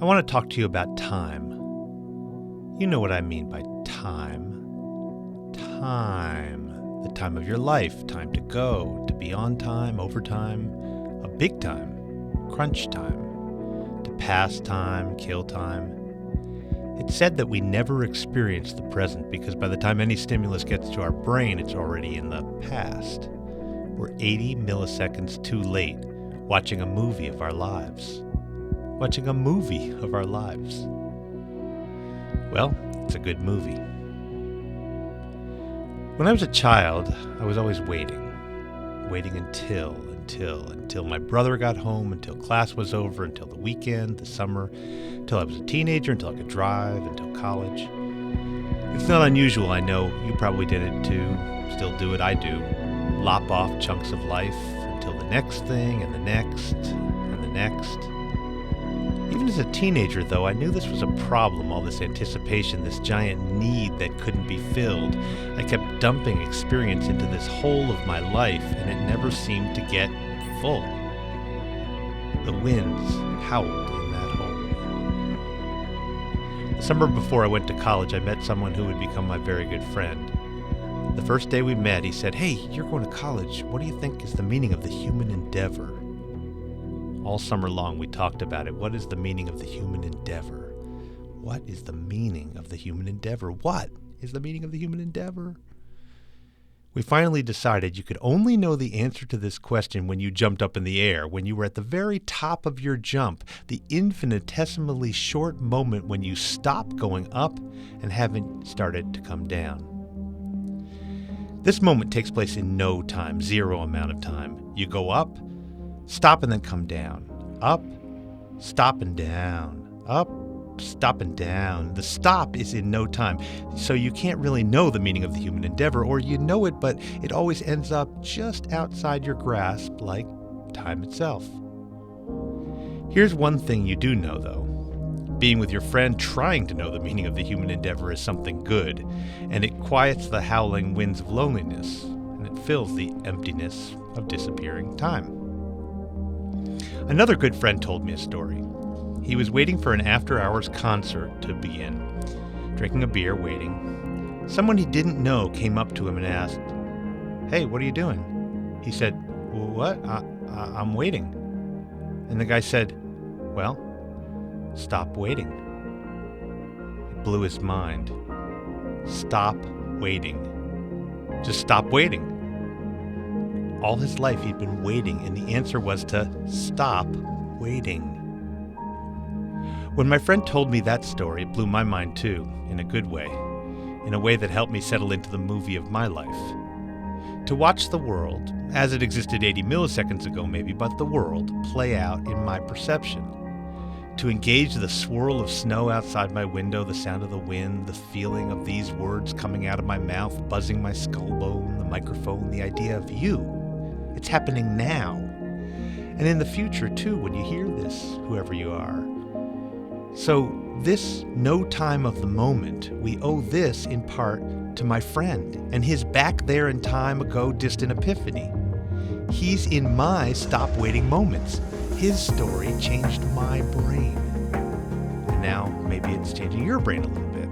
I want to talk to you about time. You know what I mean by time. Time. The time of your life. Time to go. To be on time, overtime. A big time. Crunch time. To pass time, kill time. It's said that we never experience the present because by the time any stimulus gets to our brain, it's already in the past. We're 80 milliseconds too late watching a movie of our lives. Watching a movie of our lives. Well, it's a good movie. When I was a child, I was always waiting until my brother got home, until class was over, until the weekend, the summer, until I was a teenager, until I could drive, until college. It's not unusual, I know. You probably did it too. Still do it, I do. Lop off chunks of life until the next thing, and the next, and the next. Even as a teenager, though, I knew this was a problem, all this anticipation, this giant need that couldn't be filled. I kept dumping experience into this hole of my life, and it never seemed to get full. The winds howled in that hole. The summer before I went to college, I met someone who would become my very good friend. The first day we met, he said, "Hey, you're going to college. What do you think is the meaning of the human endeavor?" All summer long, we talked about it. What is the meaning of the human endeavor? What is the meaning of the human endeavor? What is the meaning of the human endeavor? We finally decided you could only know the answer to this question when you jumped up in the air, when you were at the very top of your jump, the infinitesimally short moment when you stop going up and haven't started to come down. This moment takes place in no time, zero amount of time. You go up, stop and then come down. Up, stop and down. Up, stop and down. The stop is in no time. So you can't really know the meaning of the human endeavor, or you know it, but it always ends up just outside your grasp, like time itself. Here's one thing you do know, though. Being with your friend trying to know the meaning of the human endeavor is something good, and it quiets the howling winds of loneliness, and it fills the emptiness of disappearing time. Another good friend told me a story. He was waiting for an after-hours concert to begin, drinking a beer, waiting. Someone he didn't know came up to him and asked, "Hey, what are you doing?" He said, "What? I'm waiting." And the guy said, "Well, stop waiting." It blew his mind. Stop waiting. Just stop waiting. All his life he'd been waiting, and the answer was to stop waiting. When my friend told me that story, it blew my mind too, in a good way, in a way that helped me settle into the movie of my life. To watch the world, as it existed 80 milliseconds ago maybe, but the world play out in my perception. To engage the swirl of snow outside my window, the sound of the wind, the feeling of these words coming out of my mouth, buzzing my skull bone, the microphone, the idea of you. It's happening now. And in the future, too, when you hear this, whoever you are. So this no time of the moment, we owe this in part to my friend and his back there in time ago distant epiphany. He's in my stop waiting moments. His story changed my brain. And now maybe it's changing your brain a little bit.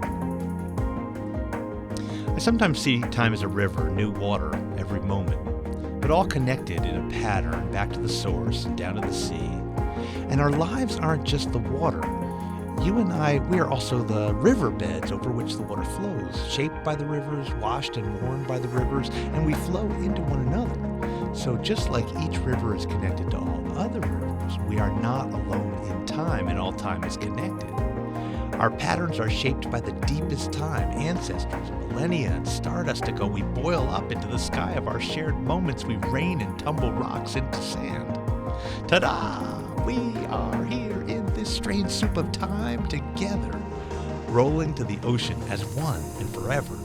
I sometimes see time as a river, new water every moment, but all connected in a pattern back to the source and down to the sea. And our lives aren't just the water. You and I, we are also the riverbeds over which the water flows, shaped by the rivers, washed and worn by the rivers, and we flow into one another. So just like each river is connected to all other rivers, we are not alone in time, and all time is connected. Our patterns are shaped by the deepest time, ancestors, millennia, and stardust ago. We boil up into the sky of our shared moments. We rain and tumble rocks into sand. Ta-da! We are here in this strange soup of time together, rolling to the ocean as one and forever.